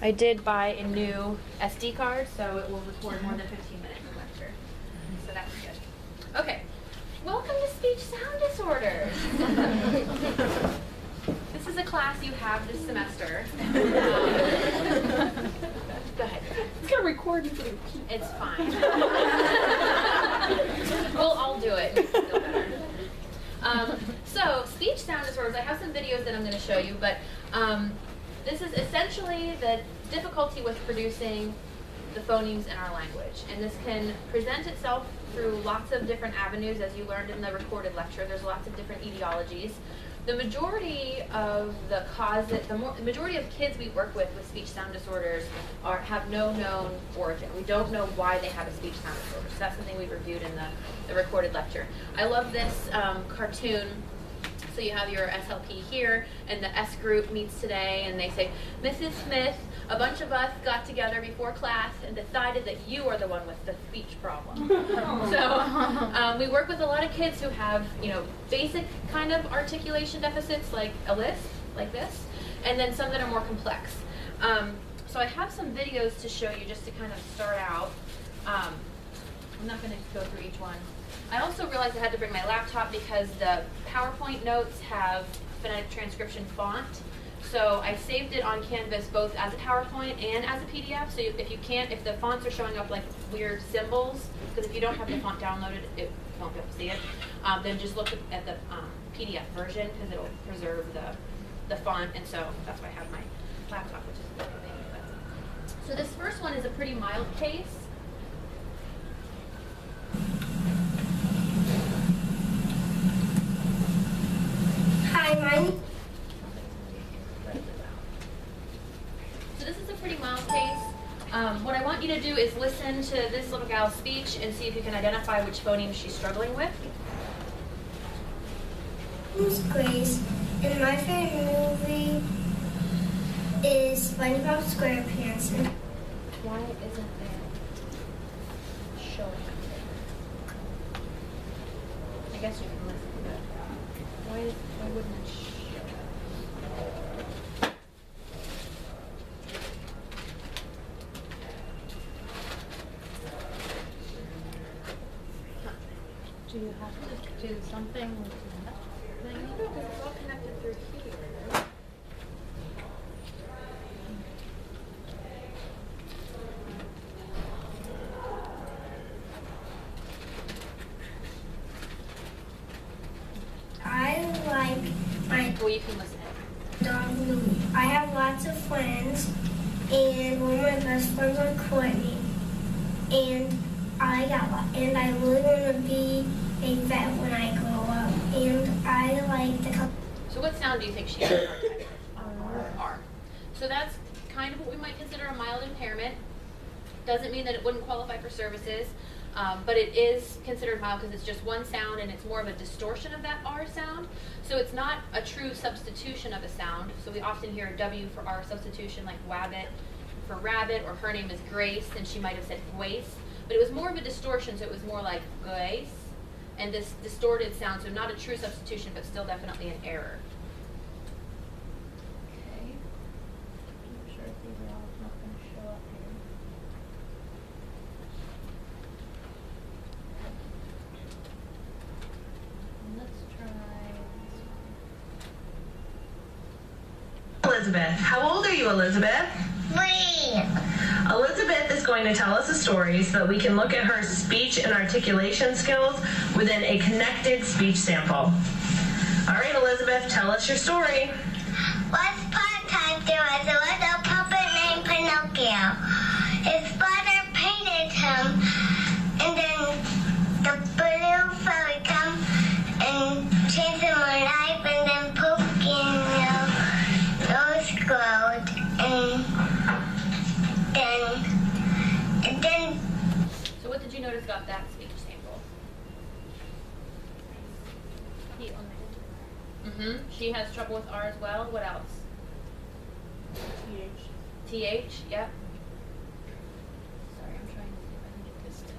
I did buy a new SD card, so it will record more than 15 minutes of lecture. So that's good. Okay. Welcome to Speech Sound Disorders. This is a class you have this semester. Go ahead. It's going to record and repeat. It's fine. We'll all do it. It'll feel better. So, speech sound disorders, I have some videos that I'm going to show you, but this is essentially the difficulty with producing the phonemes in our language. And this can present itself through lots of different avenues, as you learned in the recorded lecture. There's lots of different etiologies. The majority of the majority of kids we work with speech sound disorders have no known origin. We don't know why they have a speech sound disorder. So that's something we reviewed in the recorded lecture. I love this cartoon. So you have your SLP here, and the S group meets today, and they say, Mrs. Smith, a bunch of us got together before class and decided that you are the one with the speech problem. So we work with a lot of kids who have, basic kind of articulation deficits, like a lisp, like this, and then some that are more complex. So I have some videos to show you just to kind of start out. I'm not going to go through each one. I also realized I had to bring my laptop because the PowerPoint notes have phonetic transcription font. So I saved it on Canvas both as a PowerPoint and as a PDF. So if the fonts are showing up like weird symbols, because if you don't have the font downloaded, it won't be able to see it, then just look at the PDF version because it'll preserve the font. And so that's why I have my laptop, which is a little thing. So this first one is a pretty mild case. Hi, Mike. So this is a pretty mild case. What I want you to do is listen to this little gal's speech and see if you can identify which phoneme she's struggling with. My name's Grace, and my favorite movie is SpongeBob SquarePants. Why isn't there showing? I guess you can listen to it. Why wouldn't it show? Do you have to do something with that thing? No, because it's all connected through here. Well, you can listen. Dog Louie. I have lots of friends, and one of my best friends are Courtney. And I really want to be a vet when I grow up. And I like the couple. So what sound do you think she has a hard time with? R. So that's kind of what we might consider a mild impairment. Doesn't mean that it wouldn't qualify for services, but it is considered mild because it's just one sound and it's more of a distortion of that R sound. So it's not a true substitution of a sound. So we often hear a W for R substitution, like wabbit for rabbit, or her name is Grace, and she might have said Grace. But it was more of a distortion, so it was more like Grace, and this distorted sound, so not a true substitution, but still definitely an error. Okay. I'm sure if these are all not going to show up here. Let's try this one. Elizabeth. How old are you, Elizabeth? 3. Elizabeth is going to tell us a story so that we can look at her speech and articulation skills within a connected speech sample. All right, Elizabeth, tell us your story. Once upon a time, there was a little puppet named Pinocchio. His father painted him, and then the blue fairy come and changed him alive, and then pumpkin nose glowed, and then. So what did you notice about that speech sample? She has trouble with R as well. What else? TH, yep. Sorry, I'm trying to see if I can get this to.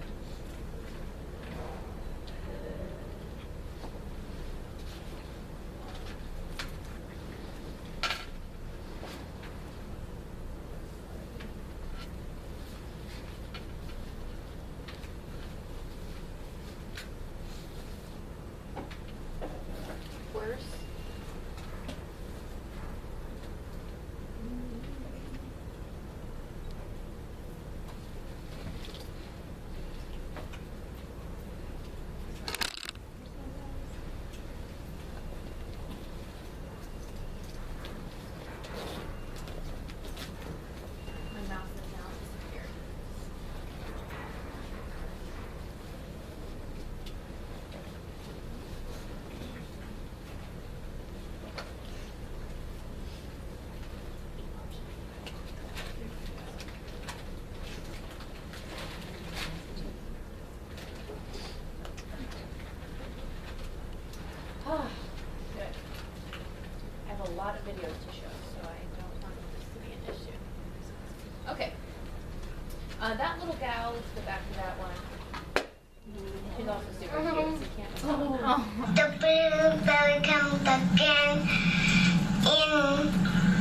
lot of videos to show, so I don't want this to be an issue. Okay. That little gal, let's go back to that one. She's also super cute, so you can't tell. The blue fairy comes again in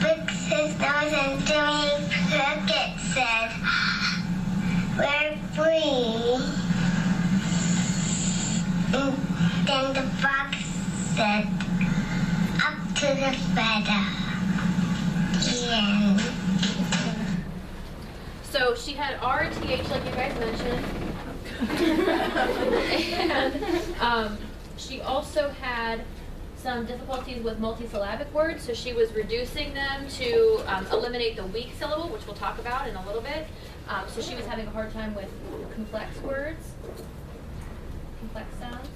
fixed his nose and Jimmy Cricket said, "We're free." And then the fox said, "Up to the feather." The end. So she had RTH, like you guys mentioned. And she also had some difficulties with multisyllabic words, so she was reducing them to eliminate the weak syllable, which we'll talk about in a little bit. So she was having a hard time with complex words, complex sounds.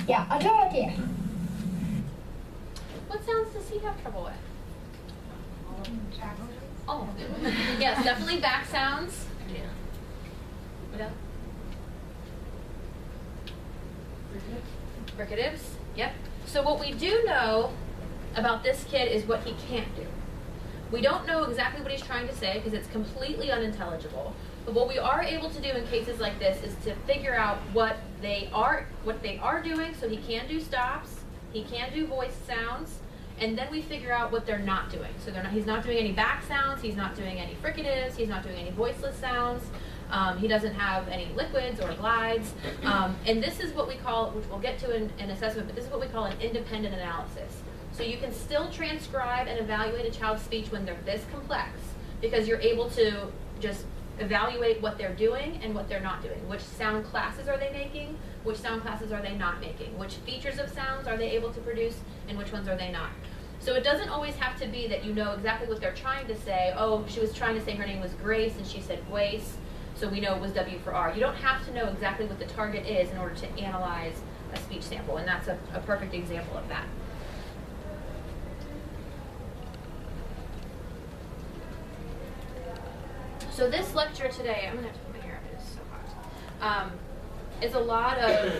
Ja, jag tror det. What sounds does he have trouble with? Oh, yes, definitely back sounds. What else? Fricatives. Yep. So what we do know about this kid is what he can't do. We don't know exactly what he's trying to say because it's completely unintelligible. But what we are able to do in cases like this is to figure out what they are doing. So he can do stops, he can do voice sounds, and then we figure out what they're not doing. So he's not doing any back sounds, he's not doing any fricatives, he's not doing any voiceless sounds. He doesn't have any liquids or glides. And this is what we call, which we'll get to in assessment, but this is what we call an independent analysis. So you can still transcribe and evaluate a child's speech when they're this complex, because you're able to just evaluate what they're doing and what they're not doing. Which sound classes are they making? Which sound classes are they not making? Which features of sounds are they able to produce and which ones are they not? So it doesn't always have to be that you know exactly what they're trying to say. Oh, she was trying to say her name was Grace and she said Grace, so we know it was W for R. You don't have to know exactly what the target is in order to analyze a speech sample, and that's a perfect example of that. So this lecture today, I'm going to have to put my hair up, it is so hot, is a lot of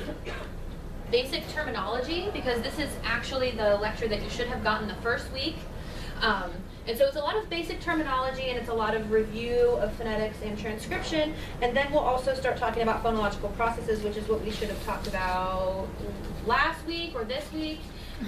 basic terminology, because this is actually the lecture that you should have gotten the first week. And so it's a lot of basic terminology, and it's a lot of review of phonetics and transcription, and then we'll also start talking about phonological processes, which is what we should have talked about last week or this week,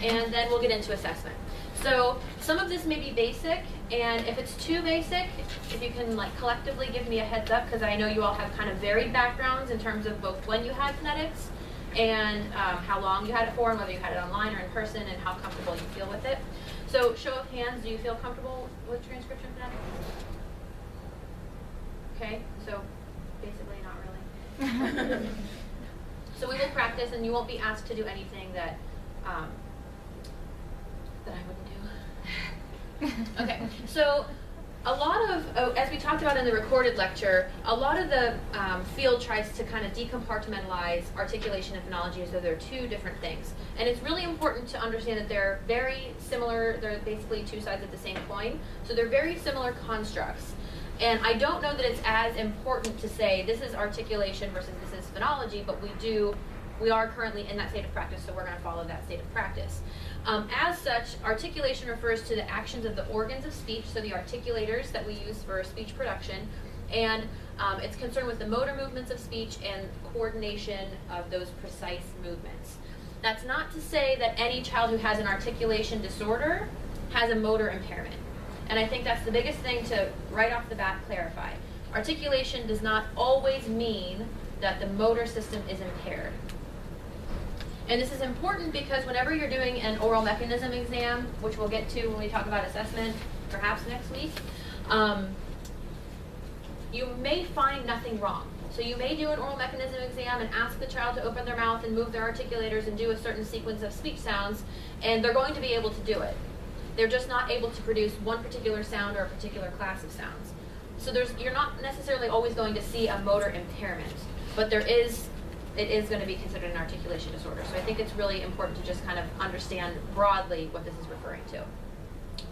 and then we'll get into assessment. So some of this may be basic, and if it's too basic, if you can like collectively give me a heads up, because I know you all have kind of varied backgrounds in terms of both when you had phonetics and how long you had it for, and whether you had it online or in person, and how comfortable you feel with it. So show of hands, do you feel comfortable with transcription phonetics? Okay, so basically not really. So we will practice, and you won't be asked to do anything that that I wouldn't do. Okay, so a lot of, as we talked about in the recorded lecture, a lot of the field tries to kind of decompartmentalize articulation and phonology as though they're two different things. And it's really important to understand that they're very similar. They're basically two sides of the same coin. So they're very similar constructs. And I don't know that it's as important to say this is articulation versus this is phonology, but we are currently in that state of practice, so we're going to follow that state of practice. As such, articulation refers to the actions of the organs of speech, so the articulators that we use for speech production, and it's concerned with the motor movements of speech and coordination of those precise movements. That's not to say that any child who has an articulation disorder has a motor impairment. And I think that's the biggest thing to right off the bat clarify. Articulation does not always mean that the motor system is impaired. And this is important because whenever you're doing an oral mechanism exam, which we'll get to when we talk about assessment, perhaps next week, you may find nothing wrong. So you may do an oral mechanism exam and ask the child to open their mouth and move their articulators and do a certain sequence of speech sounds, and they're going to be able to do it. They're just not able to produce one particular sound or a particular class of sounds. So you're not necessarily always going to see a motor impairment, but it is going to be considered an articulation disorder. So I think it's really important to just kind of understand broadly what this is referring to.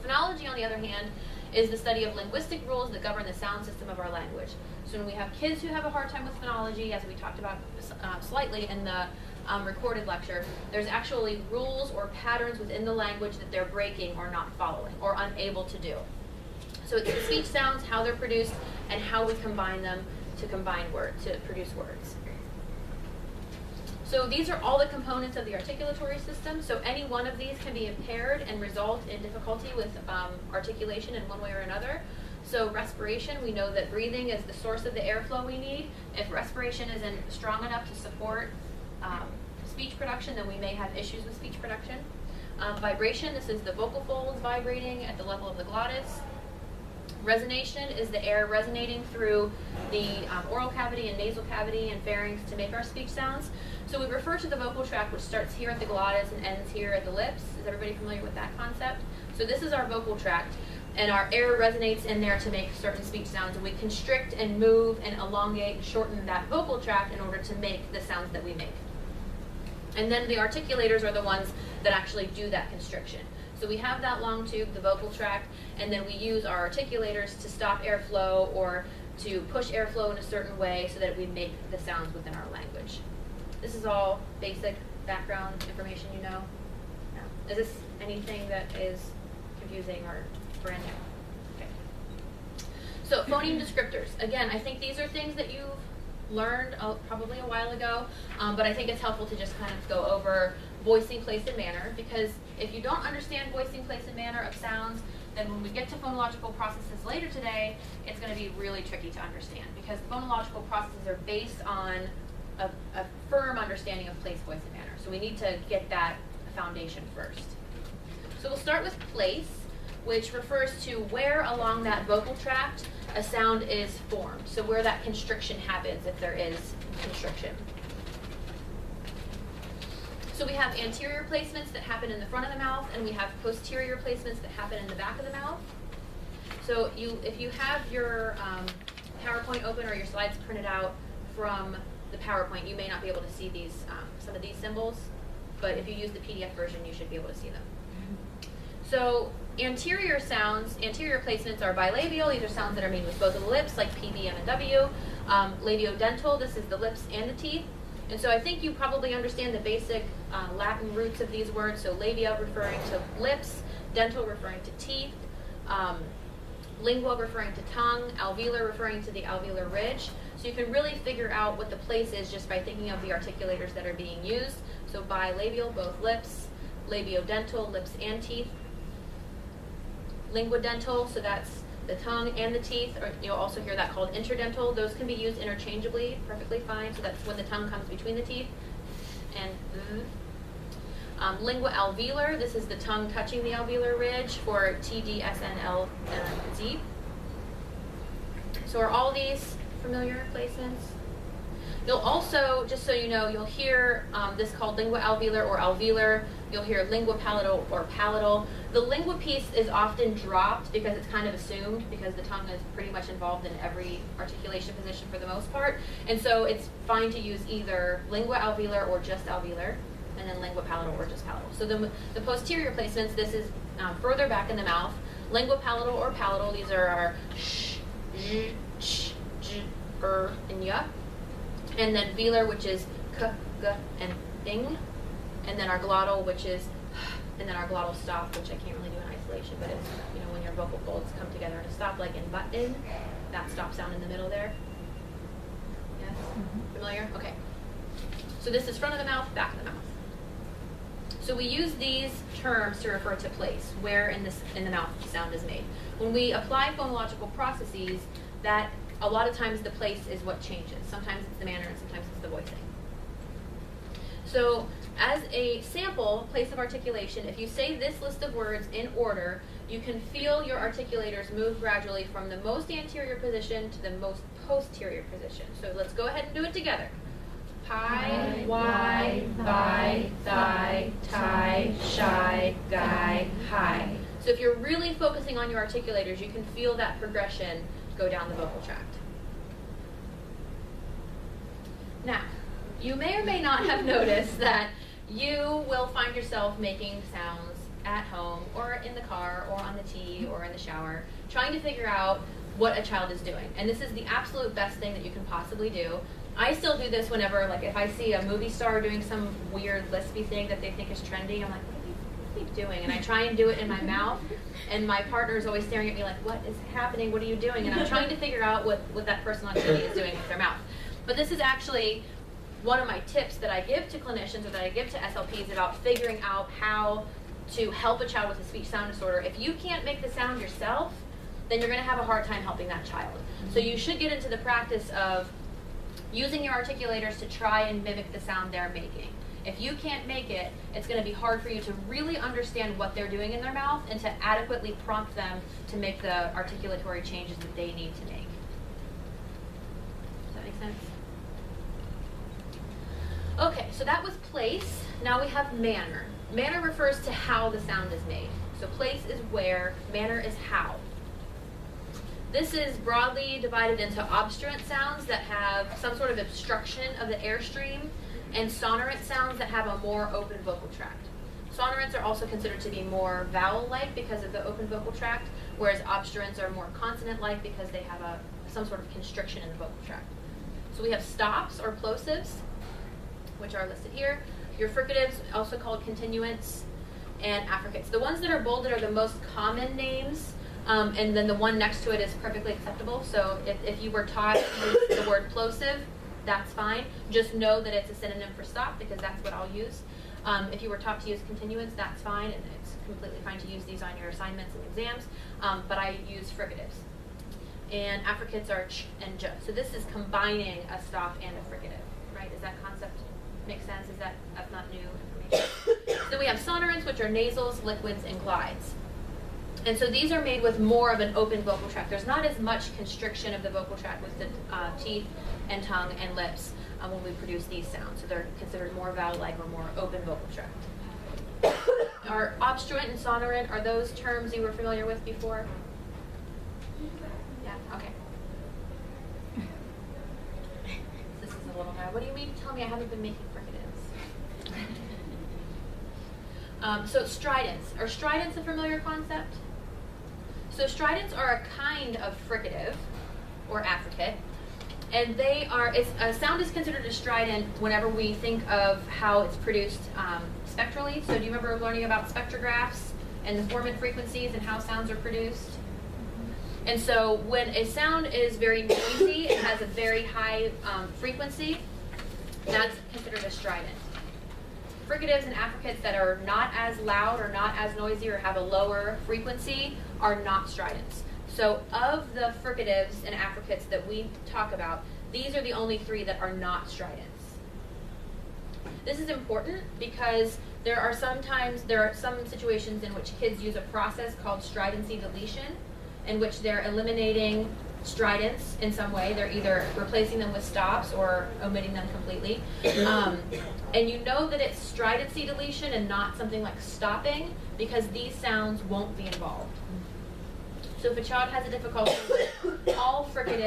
Phonology, on the other hand, is the study of linguistic rules that govern the sound system of our language. So when we have kids who have a hard time with phonology, as we talked about slightly in the recorded lecture, there's actually rules or patterns within the language that they're breaking or not following or unable to do. So it's the speech sounds, how they're produced, and how we combine them to produce words. So these are all the components of the articulatory system. So any one of these can be impaired and result in difficulty with articulation in one way or another. So respiration, we know that breathing is the source of the airflow we need. If respiration isn't strong enough to support speech production, then we may have issues with speech production. Vibration, this is the vocal folds vibrating at the level of the glottis. Resonation is the air resonating through the oral cavity and nasal cavity and pharynx to make our speech sounds. So we refer to the vocal tract, which starts here at the glottis and ends here at the lips. Is everybody familiar with that concept? So this is our vocal tract, and our air resonates in there to make certain speech sounds, and we constrict and move and elongate and shorten that vocal tract in order to make the sounds that we make. And then the articulators are the ones that actually do that constriction. So we have that long tube, the vocal tract, and then we use our articulators to stop airflow or to push airflow in a certain way so that we make the sounds within our language. This is all basic background information you know. No. Is this anything that is confusing or brand new? Okay. So phoneme descriptors. Again, I think these are things that you've learned probably a while ago, but I think it's helpful to just kind of go over voicing, place, and manner, because if you don't understand voicing, place, and manner of sounds, then when we get to phonological processes later today, it's going to be really tricky to understand, because phonological processes are based on a firm understanding of place, voice, and manner. So we need to get that foundation first. So we'll start with place, which refers to where along that vocal tract a sound is formed. So where that constriction happens, if there is constriction. So we have anterior placements that happen in the front of the mouth, and we have posterior placements that happen in the back of the mouth. So if you have your PowerPoint open or your slides printed out from the PowerPoint, you may not be able to see these some of these symbols, but if you use the PDF version, you should be able to see them. So anterior sounds, anterior placements are bilabial. These are sounds that are made with both of the lips, like P, B, M, and W. Labiodental, this is the lips and the teeth. And so I think you probably understand the basic Latin roots of these words. So labia referring to lips, dental referring to teeth, lingua referring to tongue, alveolar referring to the alveolar ridge. So you can really figure out what the place is just by thinking of the articulators that are being used. So bilabial, both lips, labiodental, lips and teeth. Linguadental, so that's the tongue and the teeth, or you'll also hear that called interdental. Those can be used interchangeably, perfectly fine. So that's when the tongue comes between the teeth. And lingua alveolar, this is the tongue touching the alveolar ridge for T, D, S, N, L, Z. So are all these familiar placements? You'll also, just so you know, you'll hear this called lingua alveolar or alveolar. You'll hear lingua palatal or palatal. The lingua piece is often dropped because it's kind of assumed, because the tongue is pretty much involved in every articulation position for the most part. And so it's fine to use either lingua alveolar or just alveolar, and then lingua palatal or just palatal. So the posterior placements, this is further back in the mouth. Lingua palatal or palatal, these are our sh, j, ch, j, and ya. And then velar, which is k, g, and ing. And then our glottal, which is, and then our glottal stop, which I can't really do in isolation, but it's, you know, when your vocal folds come together to stop, like in but in, that stop sound in the middle there. Yes? Familiar? Okay. So this is front of the mouth, back of the mouth. So we use these terms to refer to place, where in the mouth the sound is made. When we apply phonological processes, that a lot of times the place is what changes. Sometimes it's the manner and sometimes it's the voicing. So as a sample place of articulation, if you say this list of words in order, you can feel your articulators move gradually from the most anterior position to the most posterior position. So let's go ahead and do it together. Pi, Y, bi, thigh, tie, shy, guy, high. So if you're really focusing on your articulators, you can feel that progression go down the vocal tract. Now, you may or may not have noticed that you will find yourself making sounds at home or in the car or on the T or in the shower, trying to figure out what a child is doing. And this is the absolute best thing that you can possibly do. I still do this whenever, like, if I see a movie star doing some weird lispy thing that they think is trendy, I'm like, what are you doing? And I try and do it in my mouth, and my partner is always staring at me like, what is happening? What are you doing? And I'm trying to figure out what that person on TV is doing with their mouth. But this is actually one of my tips that I give to clinicians or that I give to SLPs about figuring out how to help a child with a speech sound disorder. If you can't make the sound yourself, then you're going to have a hard time helping that child. So you should get into the practice of using your articulators to try and mimic the sound they're making. If you can't make it, it's going to be hard for you to really understand what they're doing in their mouth and to adequately prompt them to make the articulatory changes that they need to make. Does that make sense? Okay, so that was place. Now we have manner. Manner refers to how the sound is made. So place is where, manner is how. This is broadly divided into obstruent sounds that have some sort of obstruction of the airstream and sonorant sounds that have a more open vocal tract. Sonorants are also considered to be more vowel-like because of the open vocal tract, whereas obstruents are more consonant-like because they have some sort of constriction in the vocal tract. So we have stops or plosives, which are listed here. Your fricatives, also called continuants, and affricates. The ones that are bolded are the most common names, and then the one next to it is perfectly acceptable. So if you were taught to use the word plosive, that's fine. Just know that it's a synonym for stop because that's what I'll use. If you were taught to use continuants, that's fine, and it's completely fine to use these on your assignments and exams, but I use fricatives. And affricates are ch and j. So this is combining a stop and a fricative, right? Does that concept make sense? That's not new information? So we have sonorants, which are nasals, liquids, and glides. And so these are made with more of an open vocal tract. There's not as much constriction of the vocal tract with the teeth and tongue and lips when we produce these sounds. So they're considered more vowel-like or more open vocal tract. Are obstruent and sonorant, are those terms you were familiar with before? Yeah, okay. This is a little hard. What do you mean? Tell me I haven't been making fricatives. So stridents. Are stridents a familiar concept? So stridents are a kind of fricative or affricate, and they are, a sound is considered a strident whenever we think of how it's produced spectrally. So do you remember learning about spectrographs and the formant frequencies and how sounds are produced? And so when a sound is very noisy, it has a very high frequency, that's considered a strident. Fricatives and affricates that are not as loud or not as noisy or have a lower frequency are not stridents. So of the fricatives and affricates that we talk about, these are the only three that are not stridents. This is important because there are some situations in which kids use a process called stridency deletion, in which they're eliminating stridents in some way. They're either replacing them with stops or omitting them completely. And you know that it's stridency deletion and not something like stopping because these sounds won't be involved. So if a child has a difficulty with all fricatives